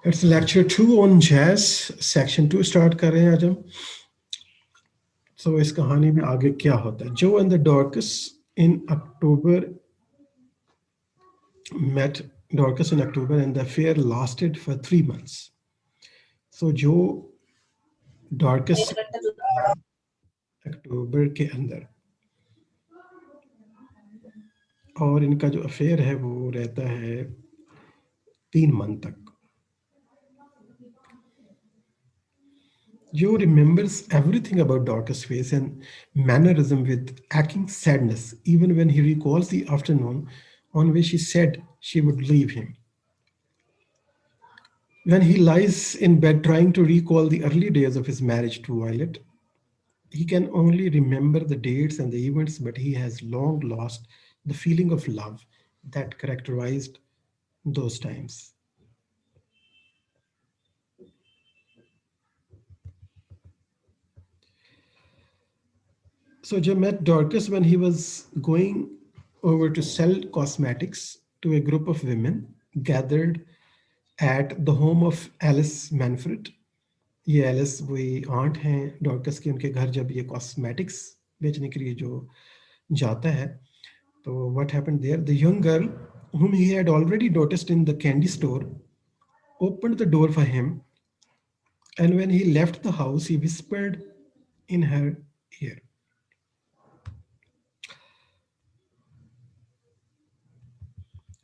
It's lecture 2 on jazz, section 2 start कर रहे हैं आज हम। सो इस कहानी में आगे क्या होता है। जो and the Dorcas in October met Dorcas in October and the affair lasted for 3 months. So जो डॉर्कस अक्टूबर के अंदर और इनका जो अफेयर है वो रहता है 3 मंथ तक। Joe remembers everything about Dorcas' face and mannerism with aching sadness, even when he recalls the afternoon on which she said she would leave him. When he lies in bed trying to recall the early days of his marriage to Violet, he can only remember the dates and the events, but he has long lost the feeling of love that characterized those times. So Joe met Dorcas when he was going over to sell cosmetics to a group of women gathered at the home of Alice Manfred. ये Alice वही aunt हैं Dorcas की, उनके घर जब ये cosmetics बेचने के लिए जो जाता है तो what happened there, the young girl whom he had already noticed in the candy store opened the door for him, and when he left the house he whispered in her ear.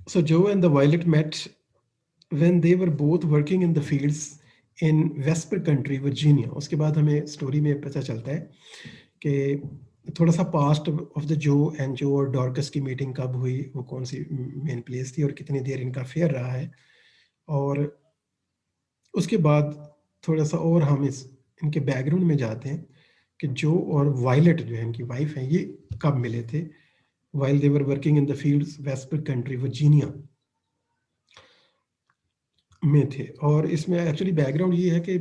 So Joe and the Violet met when they were both working in the fields in Vesper Country, Virginia. उसके बाद हमें story में पता चलता है कि थोड़ा सा पास्ट ऑफ द जो एंड जो और डॉर्कस की मीटिंग कब हुई, वो कौन सी मेन प्लेस थी और कितनी देर इनका फेयर रहा है, और उसके बाद थोड़ा सा और हम इस इनके बैकग्राउंड में जाते हैं कि जो और वायलेट जो है इनकी वाइफ है ये कब मिले थे, while they were working in the fields Vesper Country, Virginia में थे। और इसमें एक्चुअली बैकग्राउंड ये है कि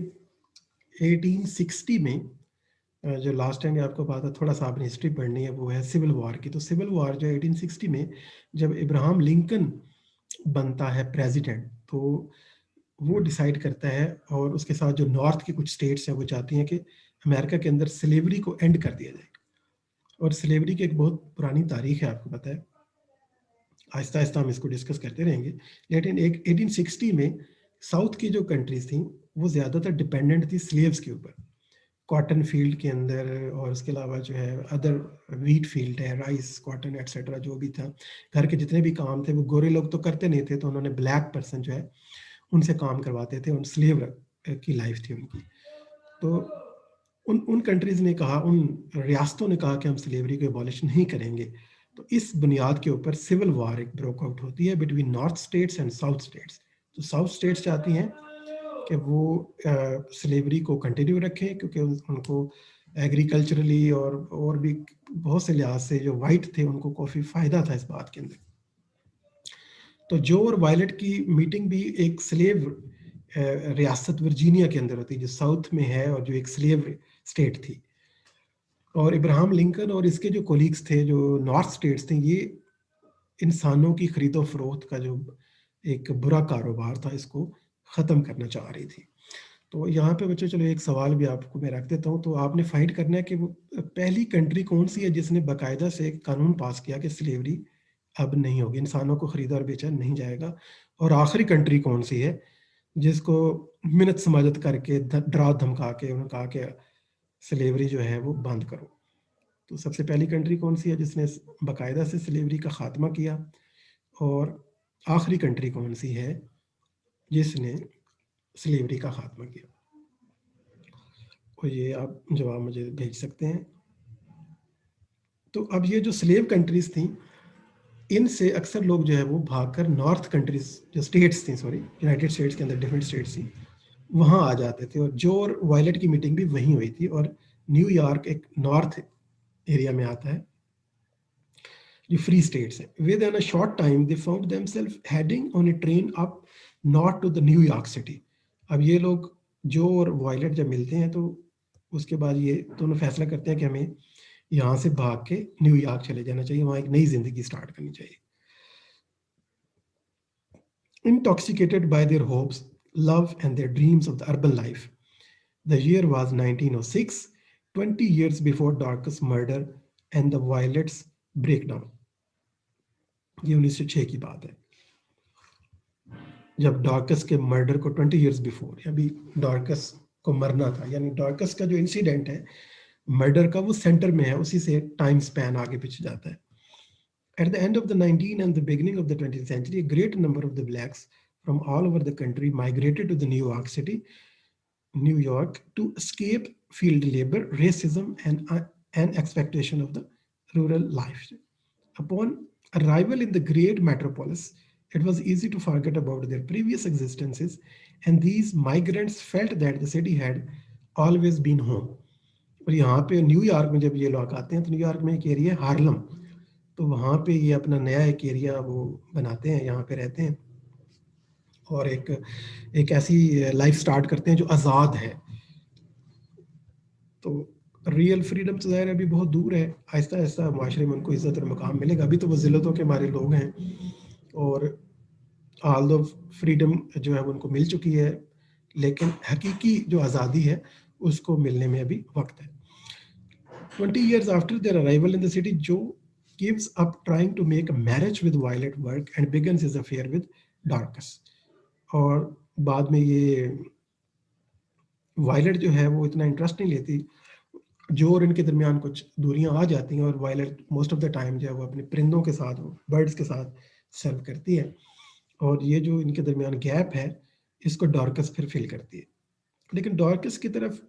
1860 में जो लास्ट टाइम आपको बात है, थोड़ा सा आपने हिस्ट्री पढ़नी है, वो है सिविल वॉर की। तो सिविल वॉर जो 1860 में जब इब्राहम लिंकन बनता है प्रेसिडेंट, तो वो डिसाइड करता है और उसके साथ जो नॉर्थ की कुछ स्टेट्स हैं वो चाहती हैं कि अमेरिका के अंदर स्लेवरी को एंड कर दिया जाए। और स्लेवरी की एक बहुत पुरानी तारीख है, आपको पता है, आहिस्ता आहिस्ता हम इसको डिस्कस करते रहेंगे। लेकिन 1860 में साउथ की जो कंट्रीज थी वो ज़्यादातर डिपेंडेंट थी स्लेव्स के ऊपर, कॉटन फील्ड के अंदर, और उसके अलावा जो है अदर वीट फील्ड है, राइस, कॉटन एट्सेट्रा जो भी था, घर के जितने भी काम थे वो गोरे लोग तो करते नहीं थे, तो उन्होंने ब्लैक पर्सन जो है उनसे काम करवाते थे, उन स्लेव की लाइफ थी उनकी। तो उन कंट्रीज ने कहा, उन रियासतों ने कहा कि हम स्लेवरी को एबॉलिश नहीं करेंगे। तो इस बुनियाद के ऊपर सिविल वार एक ब्रोक आउट होती है between north states and south states. तो साउथ स्टेट्स चाहती हैं कि वो स्लेवरी को कंटिन्यू रखें, क्योंकि उनको एग्रीकल्चरली और भी बहुत से लिहाज से जो वाइट थे उनको काफ़ी फ़ायदा था इस बात के अंदर। तो जो और वायलेट की मीटिंग भी एक स्लेव रियासत वर्जीनिया के अंदर होती है जो साउथ में है और जो एक स्लेव स्टेट थी। और इब्राहम लिंकन और इसके जो कोलीग्स थे जो नॉर्थ स्टेट्स थे, ये इंसानों की खरीदो फरोख्त का जो एक बुरा कारोबार था इसको ख़त्म करना चाह रही थी। तो यहाँ पे बच्चों चलो एक सवाल भी आपको मैं रख देता हूँ। तो आपने फाइंड करना है कि वो पहली कंट्री कौन सी है जिसने बाकायदा से एक कानून पास किया कि स्लेवरी अब नहीं होगी, इंसानों को खरीदा और बेचा नहीं जाएगा। और आखिरी कंट्री कौन सी है जिसको मिनत समाजत करके डरा धमका के उन्होंने कहा कि स्लेवरी जो है वो बंद करो। तो सबसे पहली कंट्री कौन सी है जिसने बाकायदा से स्लेवरी का खात्मा किया, और आखिरी कंट्री कौन सी है जिसने स्लेवरी का खात्मा किया? और ये आप जवाब मुझे भेज सकते हैं। तो अब ये जो स्लेव कंट्रीज थी इनसे अक्सर लोग जो है वो भागकर नॉर्थ कंट्रीज जो स्टेट्स थी, सॉरी यूनाइटेड स्टेट्स के अंदर डिफरेंट स्टेट्स थी, वहाँ आ जाते थे। और जो और वायलेट की मीटिंग भी वहीं हुई थी, और न्यूयॉर्क एक नॉर्थ एरिया में आता है जो फ्री स्टेट्स है। Within a short time they found themselves heading on a train up north to the New York city. अब ये लोग जो और वायलेट जब मिलते हैं तो उसके बाद ये दोनों फैसला करते हैं कि हमें यहाँ से भाग के न्यूयॉर्क चले जाना चाहिए, वहाँ एक नई जिंदगी स्टार्ट करनी चाहिए। Intoxicated by their hopes, love, and their dreams of the urban life. The year was 1906, 20 years before Dorcas murder and the Violets breakdown. ये 1906 की बात है, जब डॉर्कस के मर्डर को 20 इयर्स बिफोर, अभी डॉर्कस को मरना था, यानी डॉर्कस का जो इंसिडेंट है मर्डर का वो सेंटर में है, उसी से टाइम स्पैन आगे पीछे जाता है. At the end of the 19th and the beginning of the 20th century, a great number of the blacks from all over the country migrated to the New York City, New York, to escape field labor, racism, and an expectation of the rural life. Upon arrival in the great metropolis, it was easy to forget about their previous existences, and these migrants felt that the city had always been home. और यहाँ पे New York में जब ये लोग आते हैं तो न्यूयॉर्क में एक एरिया है हार्लम, तो वहाँ पे ये अपना नया एक एरिया वो बनाते हैं, यहाँ पे रहते हैं और एक ऐसी लाइफ स्टार्ट करते हैं जो आज़ाद है. तो रियल फ्रीडम तो ज़ाहिर है अभी बहुत दूर है, आहिस्ता आहिस्ता माशरे में उनको इज़्ज़त और मकाम मिलेगा. अभी तो वो ज़िल्लतों के मारे लोग हैं और ऑल द फ्रीडम जो है वो उनको मिल चुकी है, लेकिन हकीकी जो आज़ादी है उसको मिलने में अभी वक्त है. 20 years after their arrival in the city, Joe gives up trying to make a marriage with Violet work and begins his affair with Dorcas. और बाद में ये वायलेट जो है वो इतना इंटरेस्ट नहीं लेती, जो और इनके दरमियान कुछ दूरियां आ जाती हैं और violent most of the time जो है वो अपने परिंदों के साथ, वो बर्ड्स के साथ सर्व करती है, और ये जो इनके दरमियान गैप है इसको डॉर्कस फिर फिल करती है. लेकिन डॉर्कस की तरफ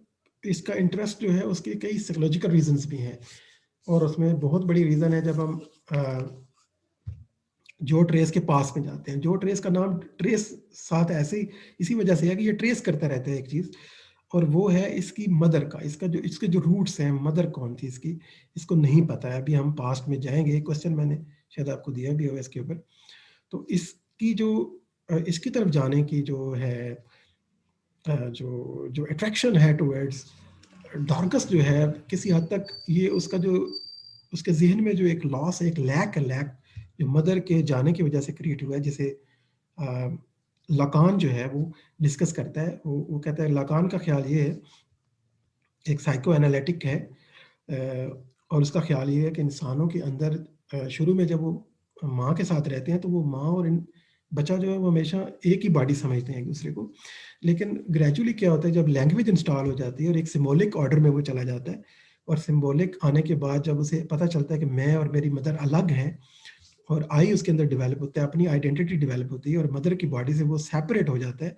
इसका इंटरेस्ट जो है उसके कई साइकोलॉजिकल रीजंस भी हैं, और उसमें बहुत बड़ी रीज़न है जब हम जो ट्रेस के पास में जाते हैं. जो ट्रेस का नाम ट्रेस साथ ऐसे ही इसी वजह से है कि ये ट्रेस करता रहता है एक चीज़, और वो है इसकी मदर का, इसके जो रूट्स हैं, मदर कौन थी इसकी, इसको नहीं पता है. अभी हम पास्ट में जाएंगे, एक क्वेश्चन मैंने शायद आपको दिया भी होगा इसके ऊपर. तो इसकी जो इसकी तरफ जाने की जो है जो जो अट्रैक्शन है टुवर्ड्स डॉर्कस जो है, किसी हद तक ये उसका जो उसके जहन में जो एक लॉस है, एक लैक जो मदर के जाने की वजह से क्रिएट हुआ है, जिसे लाकान जो है वो डिस्कस करता है. वो कहता है, लाकान का ख्याल ये है, एक साइको एनालिटिक है, और उसका ख्याल ये है कि इंसानों के अंदर शुरू में जब वो माँ के साथ रहते हैं तो वो माँ और बच्चा जो है वो हमेशा एक ही बॉडी समझते हैं एक दूसरे को. लेकिन ग्रेजुअली क्या होता है, जब लैंग्वेज इंस्टॉल हो जाती है और एक सिम्बॉलिक ऑर्डर में वो चला जाता है, और सिम्बॉलिक आने के बाद जब उसे पता चलता है कि मैं और मेरी मदर अलग हैं, और आई उसके अंदर डेवलप होता है, अपनी आइडेंटिटी डेवलप होती है, और मदर की बॉडी से वो सेपरेट हो जाता है.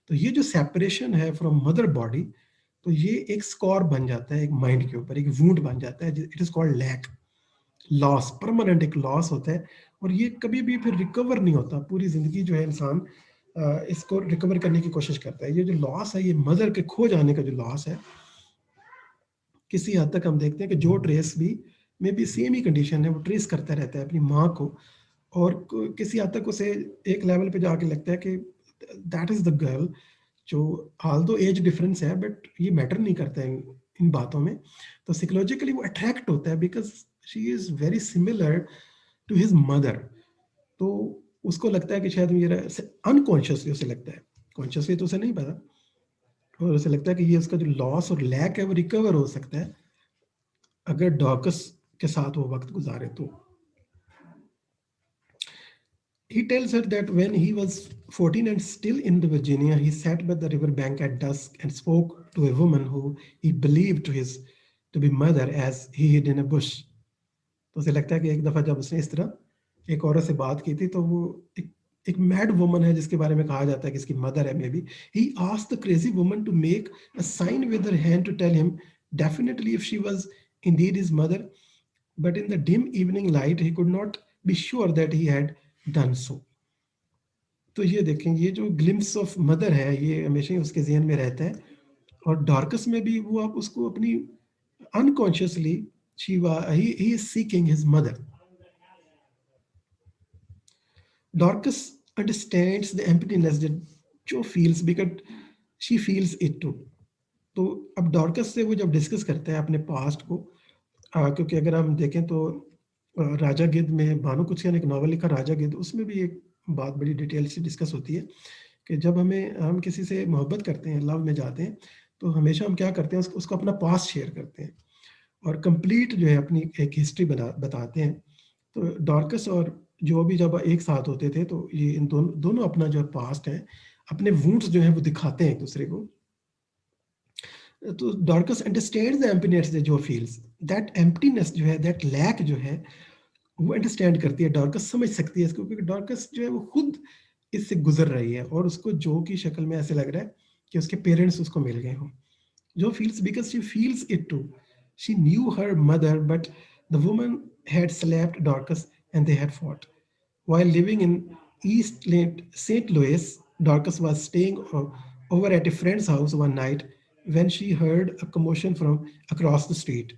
तो ये जो सेपरेशन है फ्रॉम मदर बॉडी, तो ये एक स्कॉर बन जाता है एक माइंड के ऊपर, एक वूंड बन जाता है. It is called lack, loss, permanent एक लॉस होता है, और ये कभी भी फिर रिकवर नहीं होता. पूरी जिंदगी जो है इंसान इसको रिकवर करने की कोशिश करता है. ये जो लॉस है, ये मदर के खो जाने का जो लॉस है, किसी हद तक हम देखते हैं कि जो ट्रेस भी में भी सेम ही कंडीशन है, वो ट्रेस करता रहता है अपनी माँ को, और किसी हद तक उसे एक लेवल पे जाके लगता है कि दैट इज द गर्ल, जो हाल दो एज डिफरेंस है बट ये मैटर नहीं करता है इन बातों में. तो साइकोलॉजिकली वो अट्रैक्ट होता है because she is very similar to his mother. तो उसको लगता है कि शायद मेरा, अनकॉन्शियसली उसे लगता है, कॉन्शियसली तो उसे नहीं पता, और उसे लगता है कि ये उसका जो लॉस और लैक है वो रिकवर हो सकता है अगर डॉकस के साथ वो वक्त गुजारे तो. He tells her that when he was 14 and still in Virginia, he sat by the river bank at dusk and spoke to a woman who he believed to be mother as he hid in a bush. तो उसे लगता है कि एक दफ़ा जब उसने इस तरह एक औरत से बात की थी, तो वो एक मैड वुमन है जिसके बारे में कहा जाता है कि इसकी मदर है may be. He asked the crazy woman to make a sign with her hand to tell him definitely if she was indeed his mother, but in the dim evening light he could not be sure that he had done so. तो ये देखें, ये जो glimpse of mother है ये हमेशा ही उसके जहन में रहता है, और डॉर्कस में भी वो आप उसको अपनी unconsciously he is seeking his mother. Dorcas understands the emptiness that Joe feels because she feels it too. तो अब डॉर्कस से वो जब डिस्कस करते हैं अपने पास्ट को, क्योंकि अगर हम देखें तो राजा गिद्ध में भानु कुछिया ने एक नॉवल लिखा राजा गिद्ध, उसमें भी एक बात बड़ी डिटेल से डिस्कस होती है कि जब हम किसी से मोहब्बत करते हैं, लव में जाते हैं, तो हमेशा हम क्या करते हैं, उसको अपना पास्ट शेयर करते हैं और कंप्लीट जो है अपनी एक हिस्ट्री बताते हैं। तो डॉर्कस और जो भी जब एक साथ होते थे, तो ये इन दोनों दोनों अपना जो पास्ट है, अपने वुंड्स जो है वो दिखाते हैं एक दूसरे को। तो डॉर्कस अंडरस्टैंड्स द एम्प्टीनेस जो फील्स, दैट एम्प्टीनेस जो है, दैट लैक जो है, वो अंडरस्टैंड करती है, डॉर्कस समझ सकती है इसको, क्योंकि डॉर्कस जो है वो खुद इससे गुजर रही है और उसको जो की शक्ल में ऐसे लग रहा है कि उसके पेरेंट्स उसको मिल गए हों। जो feels because she feels it too. She knew her mother, but the woman had slapped Dorcas and they had fought. While living in East St. Louis, Dorcas was staying over at a friend's house one night when she heard a commotion from across the street.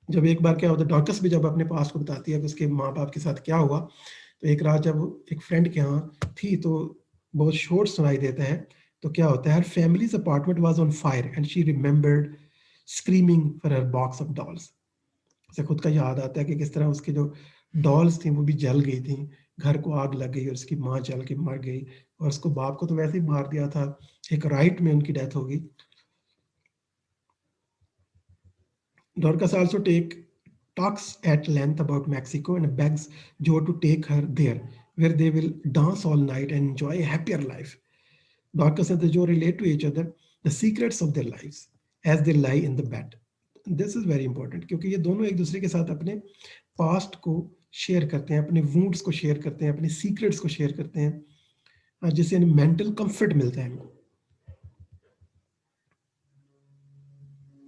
जब एक बार क्या होता है, Dorcas भी जब अपने पास को बताती है कि उसके माँ बाप के साथ क्या हुआ, तो एक रात जब वो एक फ्रेंड के यहाँ थी तो बहुत शोर सुनाई देता है। तो क्या होता है, her families apartment was on fire and she remembered screaming for her box of dolls. उसे खुद का याद आता है कि किस तरह उसके जो डॉल्स थी वो भी जल गई थी, घर को आग लग गई और उसकी माँ जल के मर गई, और उसको बाप को तो वैसे ही मार दिया था, एक राइट में उनकी डेथ होगी। Dorcas also talks at length about Mexico and begs Joe to take her there, where they will dance all night and enjoy a happier life. Dorcas and the Joe relate to each other the secrets of their lives as they lie in the bed. This is very important क्योंकि ये दोनों एक दूसरे के साथ अपने past को share करते हैं, अपने वूंड्स को शेयर करते हैं, अपने सीक्रेट्स को शेयर करते हैं, जिससे मेंटल कंफर्ट मिलता है इनको।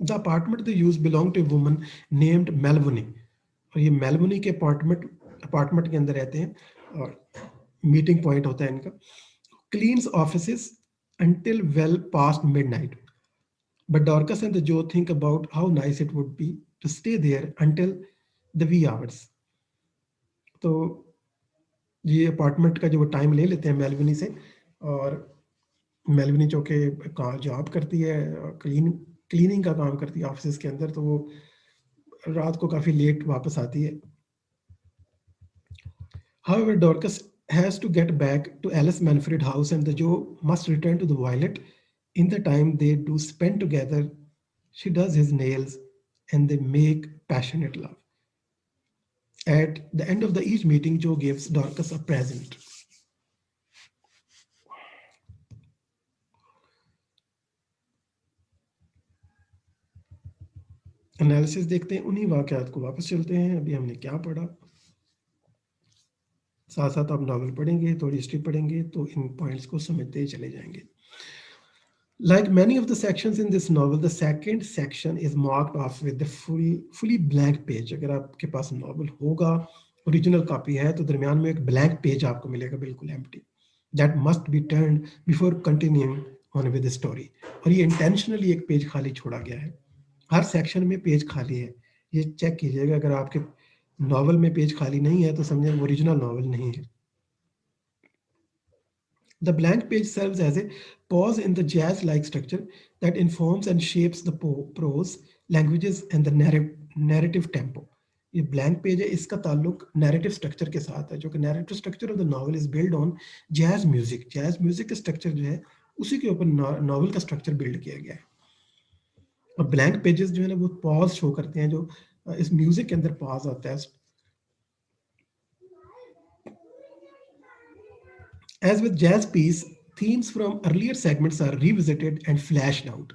The apartment they use belong to a woman named Malvonne, और ये मेलवनी के अपार्टमेंट के अंदर रहते हैं और मीटिंग पॉइंट होता है इनका। Cleans offices until well past midnight, but Dorcas and the Joe think about how nice it would be to stay there until the wee hours. तो ये अपार्टमेंट का जो वो टाइम ले लेते हैं मेलवनी से, और मेलवनी जो कि जॉब करती है, क्लीनिंग का काम करती है ऑफिस के अंदर, तो वो रात को काफ़ी लेट वापस आती है। However, Dorcas has to get back to Alice Manfred house and the Joe must return to the Violet. In the time they do spend together, she does his nails and they make passionate love. At the end of the each meeting, Joe gives Dorcas a present. Analysis देखते हैं, उन्हीं वाकयात को वापस चलते हैं। अभी हमने क्या पढ़ा, साथ साथ आप नॉवल पढ़ेंगे, थोड़ी हिस्ट्री पढ़ेंगे, तो इन पॉइंट्स को समझते ही चले जाएंगे। Like many of the sections in this novel, the second section is marked off with the fully blank page. अगर आपके पास नॉवल होगा, ओरिजिनल कॉपी है, तो दरमियान में एक ब्लैंक पेज आपको मिलेगा, बिल्कुल empty, that must be turned before continuing on with the story. और ये इंटेंशनली एक पेज खाली छोड़ा गया है, हर सेक्शन में पेज खाली है, ये चेक कीजिएगा। अगर आपके नॉवल में पेज खाली नहीं है तो समझें ओरिजिनल नॉवल नहीं है। The blank page serves as a pause in the jazz-like structure that informs and shapes the prose, languages and the narrative tempo. ये blank page है, इसका ताल्लुक narrative structure के साथ है, जो कि narrative structure of the novel is built on jazz music. Jazz music का structure जो है, उसी के ऊपर novel का structure build किया गया है। और blank pages जो है ना, वो pause show करते हैं, जो इस music के अंदर pause आता है। As with jazz piece, themes from earlier segments are revisited and flashed out.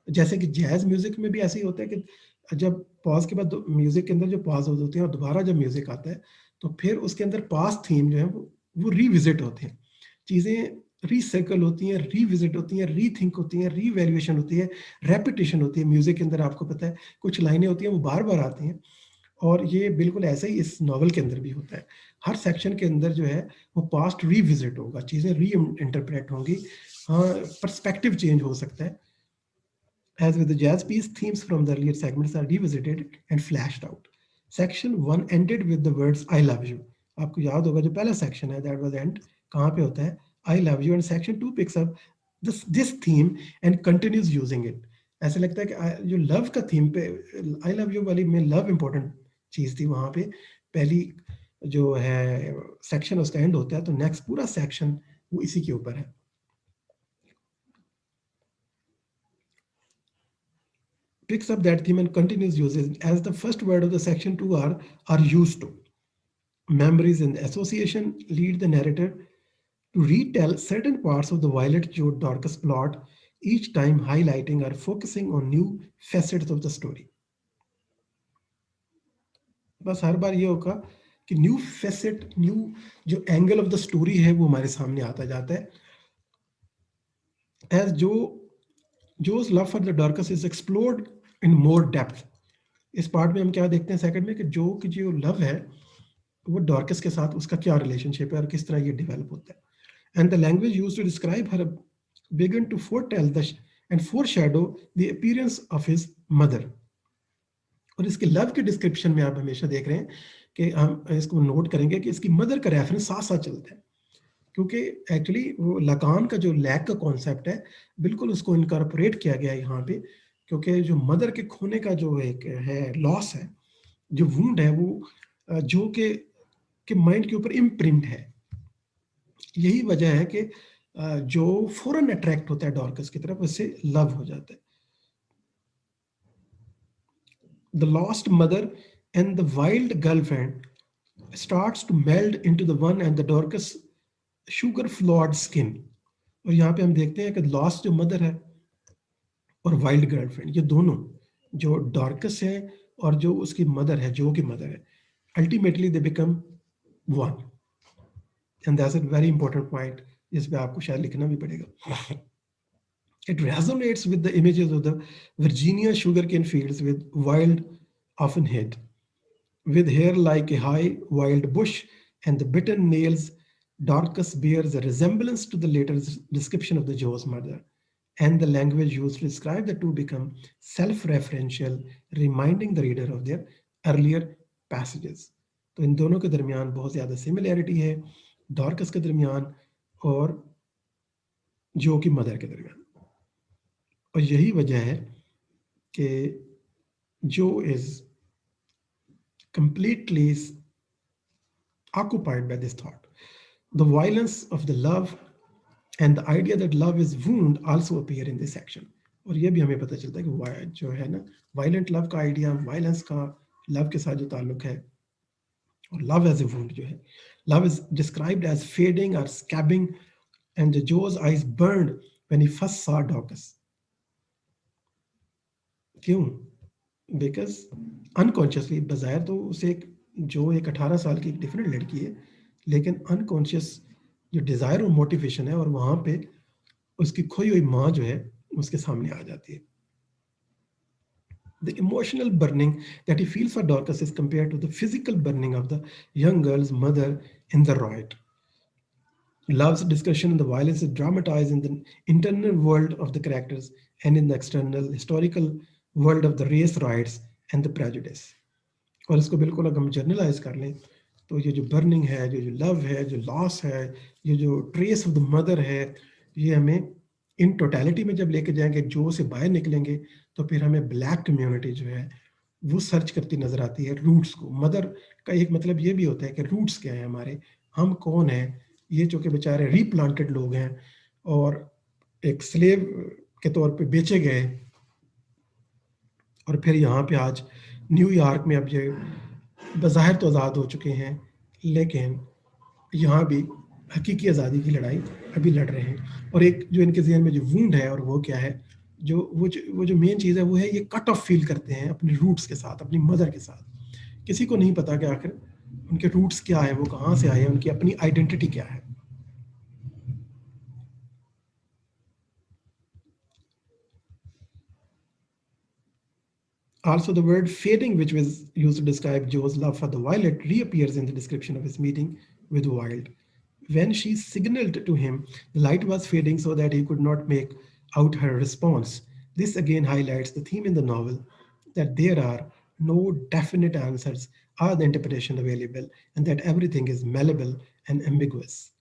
जैसे कि जैज म्यूजिक में भी ऐसे ही होता है कि जब पॉज के बाद म्यूजिक के अंदर जो पॉज होते हैं और दोबारा जब म्यूजिक आता है, तो फिर उसके अंदर पास्ट थीम जो है वो रिविजिट होते हैं, चीज़ें रिसाइकल होती हैं, रिविजिट होती हैं, रीथिंक होती हैं, रीवैल्यूएशन होती है, रेपिटेशन होती है। म्यूजिक के अंदर आपको पता है कुछ लाइनें होती हैं वो बार बार आती हैं, और ये बिल्कुल ऐसा ही इस नॉवल के अंदर भी होता है। हर सेक्शन के अंदर जो है वो पास्ट रिविजिट होगा, चीज़ें री इंटरप्रेट होंगी, हाँ, पर्सपेक्टिव चेंज हो सकता है। As with the jazz piece, themes from the earlier segments are revisited and flashed out. Section 1 ended with the words I love you. आपको याद होगा जो पहला सेक्शन है, that was end, कहाँ पे होता है, I love you, and section 2 picks up this theme and continues using it. ऐसे लगता है कि जो लव का थीम पे, आई लव यू वाली में लव इंपॉर्टेंट चीज़ थी, वहाँ पे पहली जो है सेक्शन उसका एंड होता है, तो नेक्स्ट पूरा सेक्शन वो इसी के ऊपर है. Picks up that theme and continues uses as the first word of the section 2 are used to. Memories and association lead the narrator to retell certain parts of the Violet Joe Dorcas plot, each time highlighting or focusing on new facets of the story. बस हर बार ये होगा कि new facet, new जो angle of the story है वो हमारे सामने आता जाता है. As Joe's love for the Dorcas is explored in more depth. इस पार्ट में हम क्या देखते हैं सेकंड में कि जो की जो लव है वो डॉर्कस के साथ उसका क्या रिलेशनशिप है और किस तरह ये डेवलप होता है. And the language used to describe her began to foretell and foreshadow the appearance of his mother. और इसके लव के डिस्क्रिप्शन में आप हमेशा देख रहे हैं कि हम इसको नोट करेंगे कि इसकी मदर का रेफरेंस साथ साथ चलता है, क्योंकि एक्चुअली वो लकान का जो लैक का कॉन्सेप्ट है बिल्कुल उसको इनकॉर्पोरेट किया गया है यहाँ पे, क्योंकि जो मदर के खोने का जो एक है लॉस है, जो वुंड है वो जो के माइंड के ऊपर इम्प्रिंट है. यही वजह है कि जो फौरन अट्रैक्ट होता है डॉर्कस की तरफ उससे लव हो जाता है. The lost mother and the wild girlfriend starts to meld into the one and the Dorcas sugar flawed skin. और यहाँ पे हम देखते हैं कि लॉस्ट जो मदर है और वाइल्ड गर्लफ्रेंड, ये दोनों जो डॉर्कस है और जो उसकी मदर है, जो की मदर है, ultimately they become one. And that's a very important point जिस पे आपको शायद लिखना भी पड़ेगा. It resonates with the images of the Virginia sugarcane fields with wild often hid, with hair like a high wild bush and the bitten nails. Dorcas bears a resemblance to the later description of the Joe's mother, and the language used to describe the two become self-referential, reminding the reader of their earlier passages. तो इन दोनों के दरमियान बहुत ज़्यादा similarity है, Dorcas के दरमियान और जो की मदर के दरमियान. और यही वजह है कि जो is completely occupied by this thought. The violence of the love and the idea that love is wound also appear in this section. और ये भी हमें पता चलता है कि जो है ना वायलेंट लव का आइडिया, वायलेंस का लव के साथ जो ताल्लुक है, और लव एज ए वुंड जो है, love is described as fading और scabbing and Joe's eyes burned when he first saw Dorcas. क्यों? बिकॉज अनकॉन्शियसली, बजाय तो उसे जो एक 18 साल की एक डिफरेंट लड़की है, लेकिन अनकॉन्शियस जो डिज़ायर और मोटिवेशन है, और वहाँ पे उसकी खोई हुई माँ जो है उसके सामने आ जाती है. The emotional burning that he feels for Dorcas is compared to the physical burning of the young girl's mother in the riot. Love's discussion and the violence is dramatized in the internal world of the characters and in the external historical world of the race riots and the prejudice. और इसको बिल्कुल अगर हम generalized कर लें तो ये जो बर्निंग है, जो लव है, जो लॉस है, ये जो ट्रेस ऑफ द मदर है, ये हमें इन टोटलिटी में जब लेके जाएंगे, जो से बाहर निकलेंगे, तो फिर हमें ब्लैक कम्युनिटी जो है वो सर्च करती नजर आती है रूट्स को. मदर का एक मतलब ये भी होता है कि रूट्स क्या है हमारे, हम कौन हैं. ये जो कि बेचारे रीप्लांटेड लोग हैं और एक स्लेव के तौर पे बेचे गए, और फिर यहाँ पे आज न्यूयॉर्क में अब ये बज़ाहिर तो आज़ाद हो चुके हैं, लेकिन यहाँ भी हकीकी आज़ादी की लड़ाई अभी लड़ रहे हैं. और एक जो इनके ज़हन में जो वुंड है, और वो क्या है, वो जो मेन चीज़ है वो है ये कट ऑफ फील करते हैं अपने रूट्स के साथ, अपनी मदर के साथ. किसी को नहीं पता कि आखिर उनके रूट्स क्या है, वो कहाँ से आए हैं, उनकी अपनी आइडेंटिटी क्या है. Also, the word fading, which was used to describe Joe's love for the violet, reappears in the description of his meeting with Wild. When she signaled to him, the light was fading so that he could not make out her response. This again highlights the theme in the novel that there are no definite answers or the interpretation available, and that everything is malleable and ambiguous.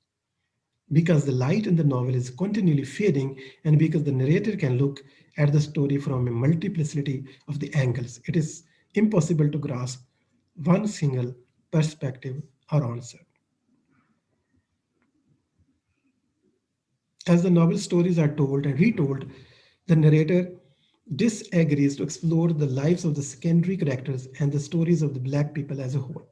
Because the light in the novel is continually fading, and because the narrator can look at the story from a multiplicity of the angles, it is impossible to grasp one single perspective or answer. As the novel stories are told and retold, the narrator disagrees to explore the lives of the secondary characters and the stories of the black people as a whole.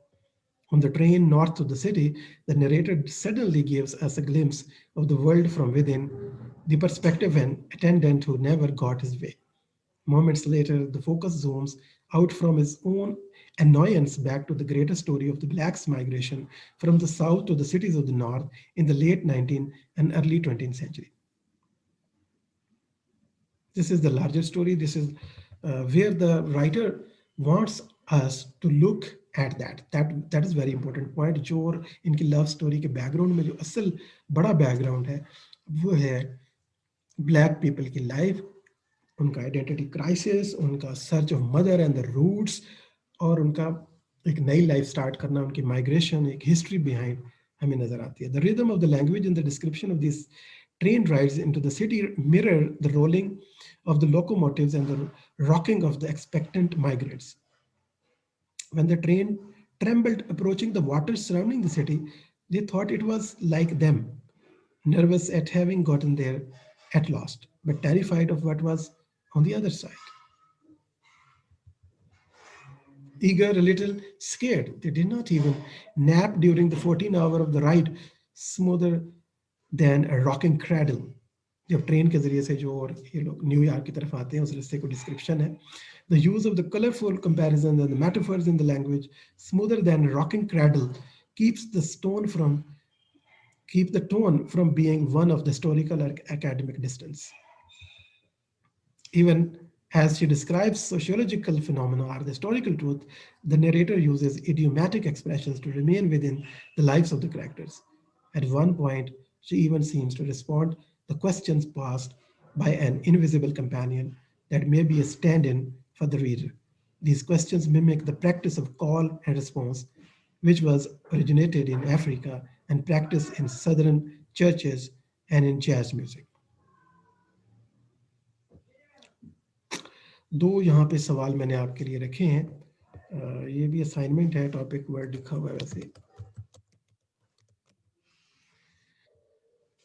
On the train north to the city, the narrator suddenly gives us a glimpse of the world from within, the perspective of an attendant who never got his way. Moments later, the focus zooms out from his own annoyance back to the greater story of the blacks' migration from the south to the cities of the north in the late 19th and early 20th century. This is the larger story. This is where the writer wants us to look at that is very important point. जो और इनकी love story के background में जो असल बड़ा background है वो है ब्लैक पीपल की लाइफ, उनका आइडेंटिटी क्राइसिस, उनका search of mother and the roots, और उनका एक नई लाइफ स्टार्ट करना, उनकी माइग्रेशन, एक हिस्ट्री बिहाइंड हमें नजर आती है. The rhythm of the language in the description of this train rides into the city mirror the rolling of the locomotives and the rocking of the expectant migrants. When the train trembled approaching the waters surrounding the city, they thought it was like them, nervous at having gotten there at last, but terrified of what was on the other side. Eager, a little scared, they did not even nap during the 14 hour of the ride, smoother than a rocking cradle. जब train के जरिए से जो और ये लोग New York की तरफ आते हैं उस रास्ते को डिस्क्रिप्शन है. The use of the colorful comparisons and the metaphors in the language, smoother than a rocking cradle, keeps the stone from keep the tone from being one of the historical or academic distance. Even as she describes sociological phenomena or the historical truth, the narrator uses idiomatic expressions to remain within the lives of the characters. At one point, she even seems to respond to questions posed by an invisible companion that may be a stand-in for the reader. These questions mimic the practice of call and response, which was originated in Africa and practiced in southern churches and in jazz music. दो यहाँ पे सवाल मैंने आपके लिए रखे हैं. ये भी असाइनमेंट है, टॉपिक वर्ड लिखा हुआ है वैसे.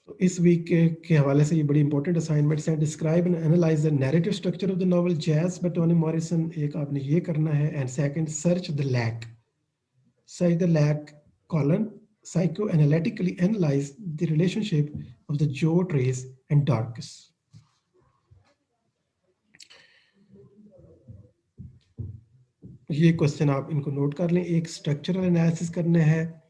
तो इस वीक के हवाले से ये बड़ी इंपॉर्टेंट असाइनमेंट्स हैं. Describe and analyze the narrative structure of the novel Jazz by Toni Morrison, एक आपने ये करना है. And second, search the Lacanian psychoanalytically analyze the relationship of the Joe Trace and Dorcas. ये question आप इनको note कर लें. एक स्ट्रक्चरल एनालिसिस करना है,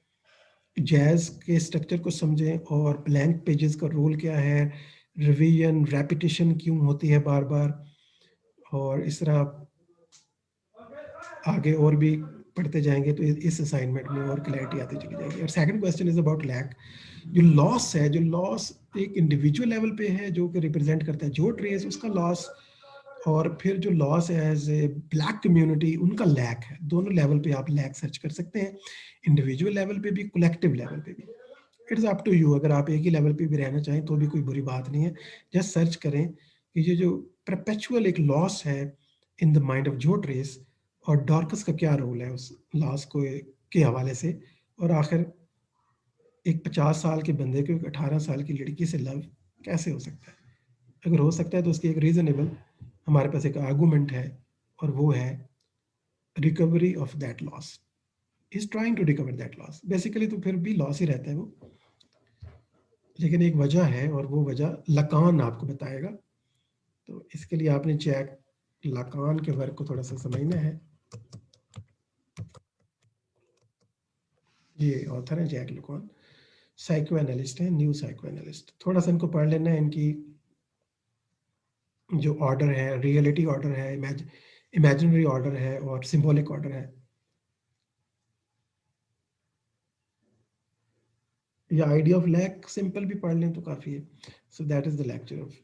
जैज के स्ट्रक्चर को समझें और ब्लैंक पेजेस का रोल क्या है, रिवीजन रेपिटेशन क्यों होती है बार बार, और इस तरह आगे और भी पढ़ते जाएंगे तो इस असाइनमेंट में और क्लैरिटी आती चली जाएगी. और second question is about lack. जो लॉस है, जो लॉस एक इंडिविजुअल लेवल पे है जो कि रिप्रेजेंट करता है जो ट्रेस, उसका लॉस, और फिर जो लॉस है एज ए ब्लैक कम्युनिटी, उनका लैक है. दोनों लेवल पे आप लैक सर्च कर सकते हैं, इंडिविजुअल लेवल पे भी, कलेक्टिव लेवल पे भी. It's up to you. अगर आप एक ही लेवल पे भी रहना चाहें तो भी कोई बुरी बात नहीं है. जस्ट सर्च करें कि ये जो परपेचुअल एक लॉस है इन द माइंड ऑफ जो ट्रेस, और डॉर्कस का क्या रोल है उस लॉस को के हवाले से, और आखिर एक 50 साल के बंदे को एक 18 साल की लड़की से लव कैसे हो सकता है. अगर हो सकता है तो उसकी एक रीजनेबल हमारे पास एक आर्गूमेंट है, और वो है recovery of that loss. Is trying to recover that loss. Basically तो फिर भी लॉस ही रहता है वो, लेकिन एक वजह है, और वो वजह लकान आपको बताएगा. तो इसके लिए आपने जैक लकान के वर्क को थोड़ा सा समझना है. ये ऑथर है जैक लकान, साइको एनालिस्ट है, न्यू साइको एनालिस्ट. थोड़ा सा इनको पढ़ लेना है. इनकी जो ऑर्डर है, रियलिटी ऑर्डर है, इमेजिनरी ऑर्डर है, और सिंबॉलिक ऑर्डर है. या आइडिया ऑफ लैक सिंपल भी पढ़ लें तो काफ़ी है. So that is the lecture of